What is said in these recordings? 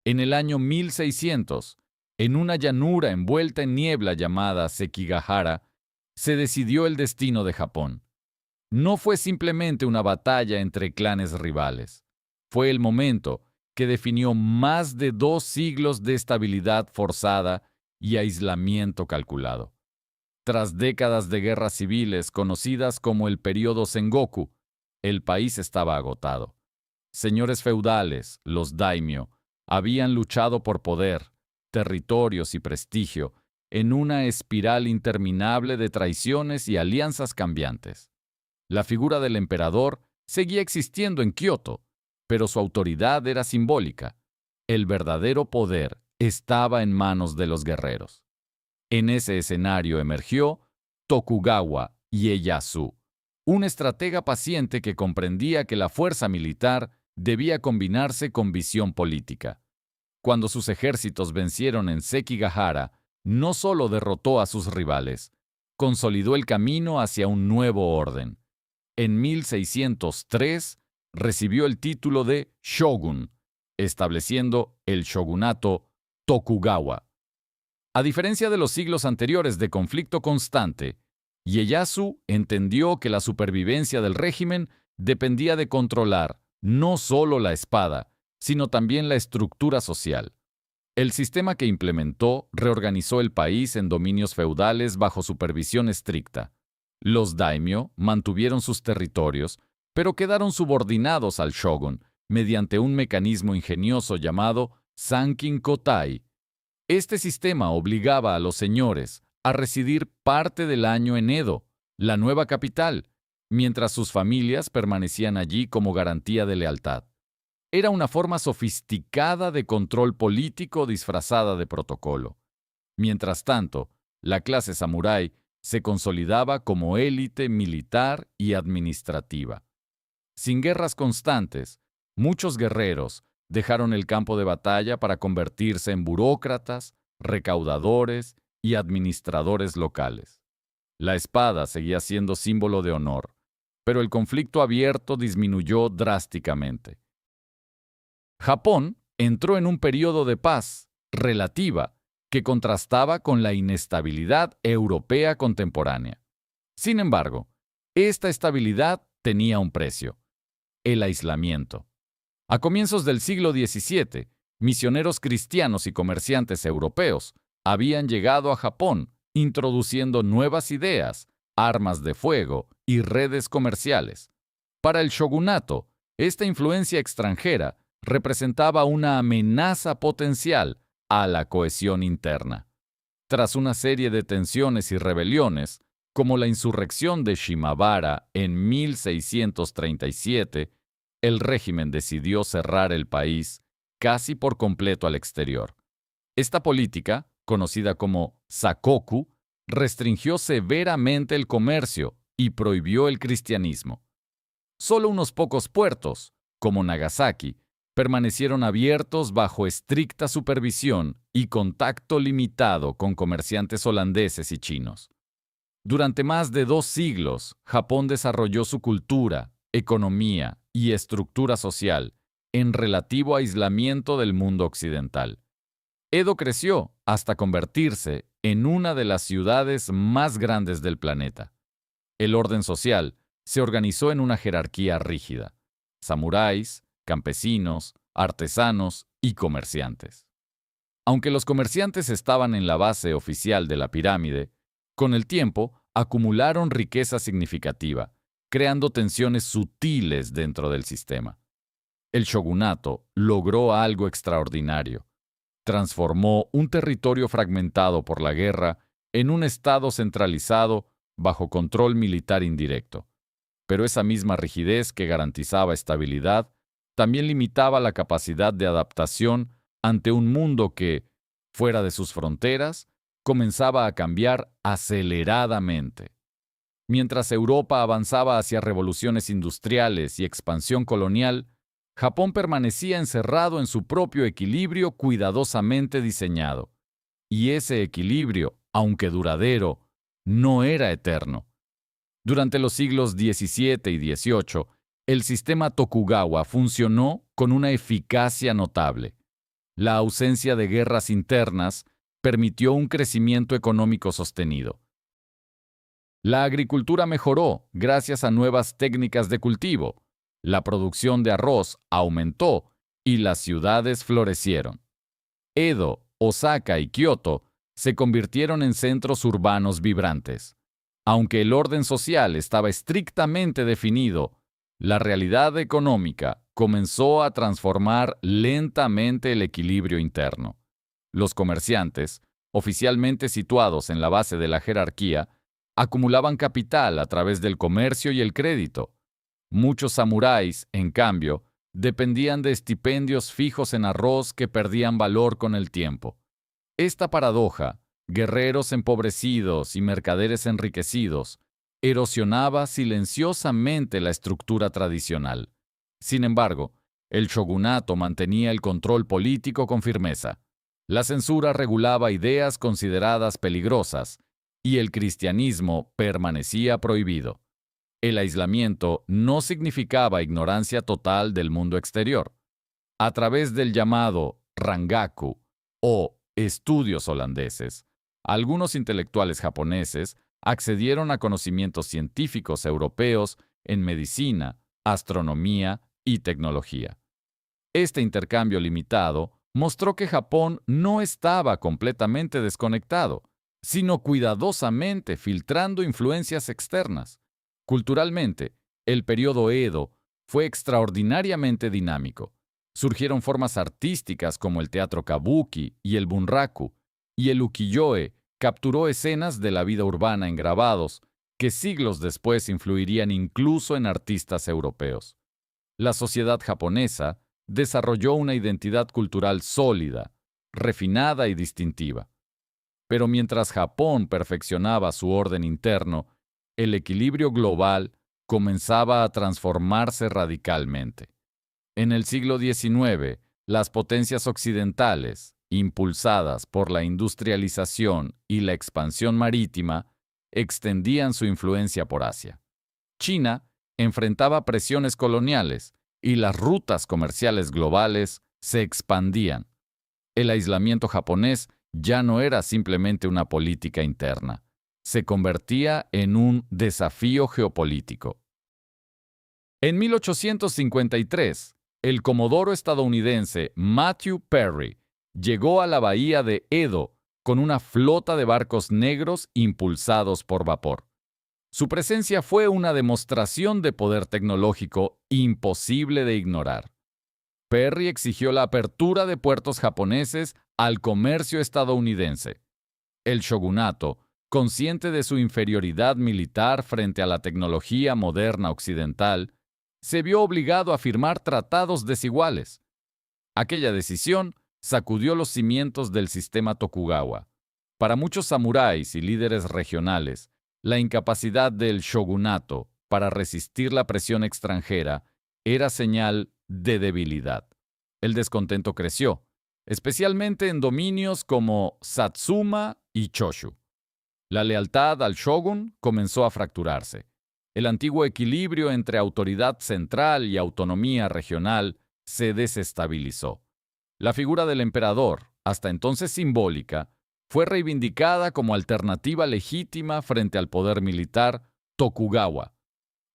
En el año 1600, en una llanura envuelta en niebla llamada Sekigahara, se decidió el destino de Japón. No fue simplemente una batalla entre clanes rivales. Fue el momento que definió más de 2 siglos de estabilidad forzada y aislamiento calculado. Tras décadas de guerras civiles conocidas como el período Sengoku, el país estaba agotado. Señores feudales, los daimyo, habían luchado por poder, territorios y prestigio en una espiral interminable de traiciones y alianzas cambiantes. La figura del emperador seguía existiendo en Kioto, pero su autoridad era simbólica. El verdadero poder estaba en manos de los guerreros. En ese escenario emergió Tokugawa Ieyasu, un estratega paciente que comprendía que la fuerza militar debía combinarse con visión política. Cuando sus ejércitos vencieron en Sekigahara, no solo derrotó a sus rivales, consolidó el camino hacia un nuevo orden. En 1603 recibió el título de shogun, estableciendo el shogunato Tokugawa. A diferencia de los siglos anteriores de conflicto constante, Ieyasu entendió que la supervivencia del régimen dependía de controlar no solo la espada, sino también la estructura social. El sistema que implementó reorganizó el país en dominios feudales bajo supervisión estricta. Los daimyo mantuvieron sus territorios, pero quedaron subordinados al shogun mediante un mecanismo ingenioso llamado Sankin Kotai. Este sistema obligaba a los señores a residir parte del año en Edo, la nueva capital, mientras sus familias permanecían allí como garantía de lealtad. Era una forma sofisticada de control político disfrazada de protocolo. Mientras tanto, la clase samurái se consolidaba como élite militar y administrativa. Sin guerras constantes, muchos guerreros dejaron el campo de batalla para convertirse en burócratas, recaudadores y administradores locales. La espada seguía siendo símbolo de honor, pero el conflicto abierto disminuyó drásticamente. Japón entró en un periodo de paz relativa que contrastaba con la inestabilidad europea contemporánea. Sin embargo, esta estabilidad tenía un precio: el aislamiento. A comienzos del siglo XVII, misioneros cristianos y comerciantes europeos habían llegado a Japón, introduciendo nuevas ideas, armas de fuego y redes comerciales. Para el shogunato, esta influencia extranjera representaba una amenaza potencial a la cohesión interna. Tras una serie de tensiones y rebeliones, como la insurrección de Shimabara en 1637, el régimen decidió cerrar el país casi por completo al exterior. Esta política, conocida como Sakoku, restringió severamente el comercio y prohibió el cristianismo. Solo unos pocos puertos, como Nagasaki, permanecieron abiertos bajo estricta supervisión y contacto limitado con comerciantes holandeses y chinos. Durante más de 2 siglos, Japón desarrolló su cultura, economía y estructura social en relativo aislamiento del mundo occidental. Edo creció hasta convertirse en una de las ciudades más grandes del planeta. El orden social se organizó en una jerarquía rígida: samuráis, campesinos, artesanos y comerciantes. Aunque los comerciantes estaban en la base oficial de la pirámide, con el tiempo acumularon riqueza significativa, creando tensiones sutiles dentro del sistema. El shogunato logró algo extraordinario: transformó un territorio fragmentado por la guerra en un estado centralizado bajo control militar indirecto. Pero esa misma rigidez que garantizaba estabilidad también limitaba la capacidad de adaptación ante un mundo que, fuera de sus fronteras, comenzaba a cambiar aceleradamente. Mientras Europa avanzaba hacia revoluciones industriales y expansión colonial, Japón permanecía encerrado en su propio equilibrio cuidadosamente diseñado. Y ese equilibrio, aunque duradero, no era eterno. Durante los siglos XVII y XVIII, el sistema Tokugawa funcionó con una eficacia notable. La ausencia de guerras internas permitió un crecimiento económico sostenido. La agricultura mejoró gracias a nuevas técnicas de cultivo, la producción de arroz aumentó y las ciudades florecieron. Edo, Osaka y Kioto se convirtieron en centros urbanos vibrantes. Aunque el orden social estaba estrictamente definido, la realidad económica comenzó a transformar lentamente el equilibrio interno. Los comerciantes, oficialmente situados en la base de la jerarquía, acumulaban capital a través del comercio y el crédito. Muchos samuráis, en cambio, dependían de estipendios fijos en arroz que perdían valor con el tiempo. Esta paradoja, guerreros empobrecidos y mercaderes enriquecidos, erosionaba silenciosamente la estructura tradicional. Sin embargo, el shogunato mantenía el control político con firmeza. La censura regulaba ideas consideradas peligrosas y el cristianismo permanecía prohibido. El aislamiento no significaba ignorancia total del mundo exterior. A través del llamado Rangaku o estudios holandeses, algunos intelectuales japoneses accedieron a conocimientos científicos europeos en medicina, astronomía y tecnología. Este intercambio limitado mostró que Japón no estaba completamente desconectado, sino cuidadosamente filtrando influencias externas. Culturalmente, el periodo Edo fue extraordinariamente dinámico. Surgieron formas artísticas como el teatro kabuki y el bunraku, y el ukiyo-e capturó escenas de la vida urbana en grabados que siglos después influirían incluso en artistas europeos. La sociedad japonesa desarrolló una identidad cultural sólida, refinada y distintiva. Pero mientras Japón perfeccionaba su orden interno, el equilibrio global comenzaba a transformarse radicalmente. En el siglo XIX, las potencias occidentales, impulsadas por la industrialización y la expansión marítima, extendían su influencia por Asia. China enfrentaba presiones coloniales y las rutas comerciales globales se expandían. El aislamiento japonés ya no era simplemente una política interna, se convertía en un desafío geopolítico. En 1853, el comodoro estadounidense Matthew Perry llegó a la bahía de Edo con una flota de barcos negros impulsados por vapor. Su presencia fue una demostración de poder tecnológico imposible de ignorar. Perry exigió la apertura de puertos japoneses al comercio estadounidense. El shogunato, consciente de su inferioridad militar frente a la tecnología moderna occidental, se vio obligado a firmar tratados desiguales. Aquella decisión sacudió los cimientos del sistema Tokugawa. Para muchos samuráis y líderes regionales, la incapacidad del shogunato para resistir la presión extranjera era señal de debilidad. El descontento creció, especialmente en dominios como Satsuma y Choshu. La lealtad al shogun comenzó a fracturarse. El antiguo equilibrio entre autoridad central y autonomía regional se desestabilizó. La figura del emperador, hasta entonces simbólica, fue reivindicada como alternativa legítima frente al poder militar Tokugawa.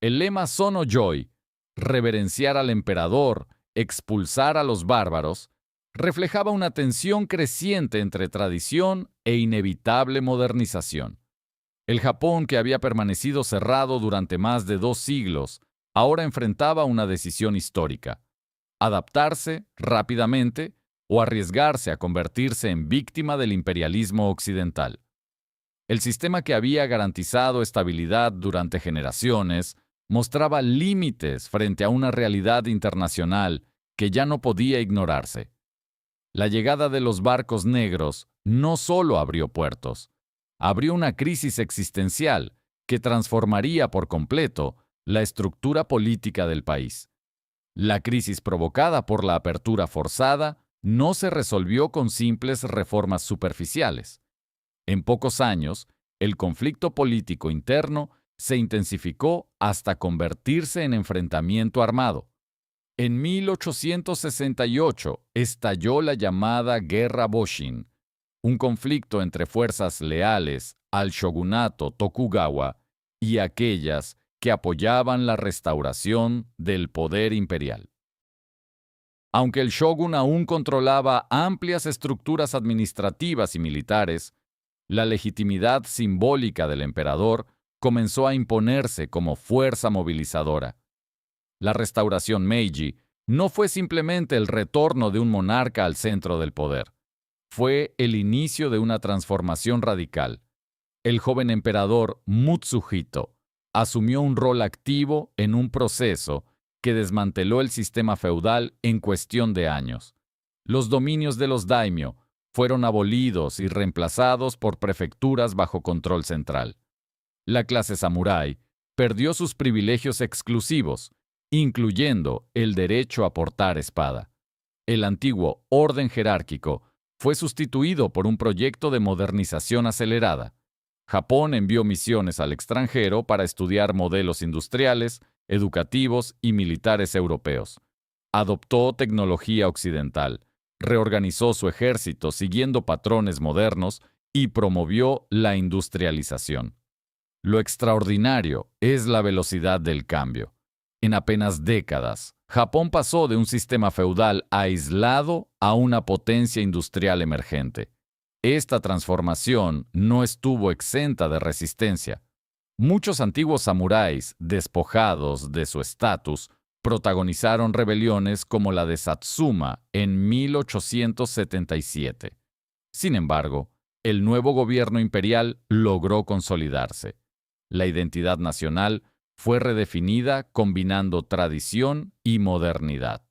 El lema Sono Joi, reverenciar al emperador, expulsar a los bárbaros, reflejaba una tensión creciente entre tradición e inevitable modernización. El Japón, que había permanecido cerrado durante más de 2 siglos, ahora enfrentaba una decisión histórica: adaptarse rápidamente o arriesgarse a convertirse en víctima del imperialismo occidental. El sistema que había garantizado estabilidad durante generaciones mostraba límites frente a una realidad internacional que ya no podía ignorarse. La llegada de los barcos negros no solo abrió puertos, abrió una crisis existencial que transformaría por completo la estructura política del país. La crisis provocada por la apertura forzada no se resolvió con simples reformas superficiales. En pocos años, el conflicto político interno se intensificó hasta convertirse en enfrentamiento armado. En 1868 estalló la llamada Guerra Boshin, un conflicto entre fuerzas leales al shogunato Tokugawa y aquellas que apoyaban la restauración del poder imperial. Aunque el shogun aún controlaba amplias estructuras administrativas y militares, la legitimidad simbólica del emperador comenzó a imponerse como fuerza movilizadora. La restauración Meiji no fue simplemente el retorno de un monarca al centro del poder. Fue el inicio de una transformación radical. El joven emperador Mutsuhito asumió un rol activo en un proceso que desmanteló el sistema feudal en cuestión de años. Los dominios de los daimyo fueron abolidos y reemplazados por prefecturas bajo control central. La clase samurái perdió sus privilegios exclusivos, incluyendo el derecho a portar espada. El antiguo orden jerárquico fue sustituido por un proyecto de modernización acelerada. Japón envió misiones al extranjero para estudiar modelos industriales, educativos y militares europeos. Adoptó tecnología occidental, reorganizó su ejército siguiendo patrones modernos y promovió la industrialización. Lo extraordinario es la velocidad del cambio. En apenas décadas, Japón pasó de un sistema feudal aislado a una potencia industrial emergente. Esta transformación no estuvo exenta de resistencia. Muchos antiguos samuráis, despojados de su estatus, protagonizaron rebeliones como la de Satsuma en 1877. Sin embargo, el nuevo gobierno imperial logró consolidarse. La identidad nacional fue redefinida combinando tradición y modernidad.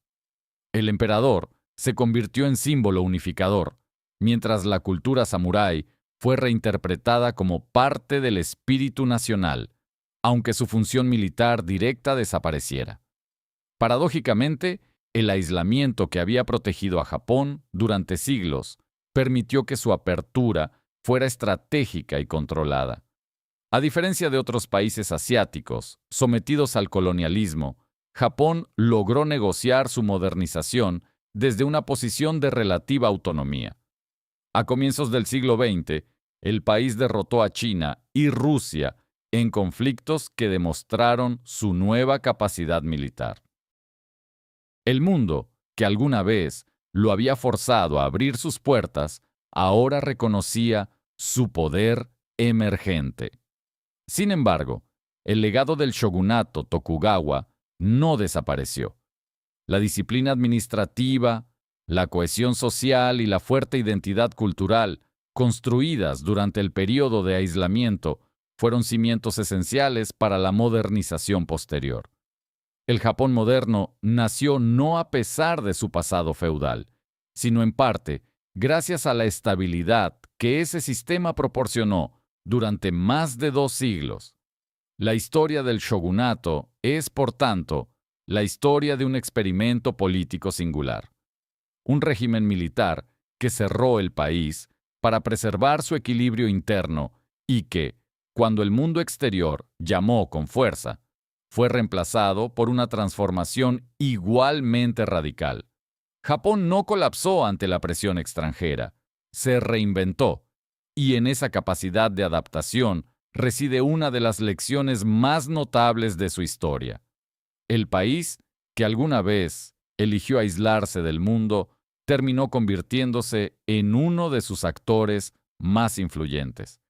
El emperador se convirtió en símbolo unificador, mientras la cultura samurái fue reinterpretada como parte del espíritu nacional, aunque su función militar directa desapareciera. Paradójicamente, el aislamiento que había protegido a Japón durante siglos permitió que su apertura fuera estratégica y controlada. A diferencia de otros países asiáticos sometidos al colonialismo, Japón logró negociar su modernización desde una posición de relativa autonomía. A comienzos del siglo XX, el país derrotó a China y Rusia en conflictos que demostraron su nueva capacidad militar. El mundo, que alguna vez lo había forzado a abrir sus puertas, ahora reconocía su poder emergente. Sin embargo, el legado del shogunato Tokugawa no desapareció. La disciplina administrativa, la cohesión social y la fuerte identidad cultural, construidas durante el período de aislamiento, fueron cimientos esenciales para la modernización posterior. El Japón moderno nació no a pesar de su pasado feudal, sino en parte gracias a la estabilidad que ese sistema proporcionó durante más de 2 siglos. La historia del shogunato es, por tanto, la historia de un experimento político singular. Un régimen militar que cerró el país para preservar su equilibrio interno y que, cuando el mundo exterior llamó con fuerza, fue reemplazado por una transformación igualmente radical. Japón no colapsó ante la presión extranjera, se reinventó, y en esa capacidad de adaptación reside una de las lecciones más notables de su historia. El país, que alguna vez eligió aislarse del mundo, terminó convirtiéndose en uno de sus actores más influyentes.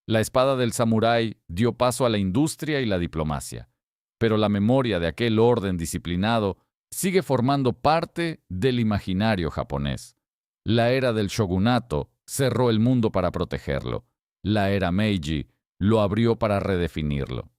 La espada del samurái dio paso a la industria y la diplomacia, pero la memoria de aquel orden disciplinado sigue formando parte del imaginario japonés. La era del shogunato cerró el mundo para protegerlo. La era Meiji lo abrió para redefinirlo.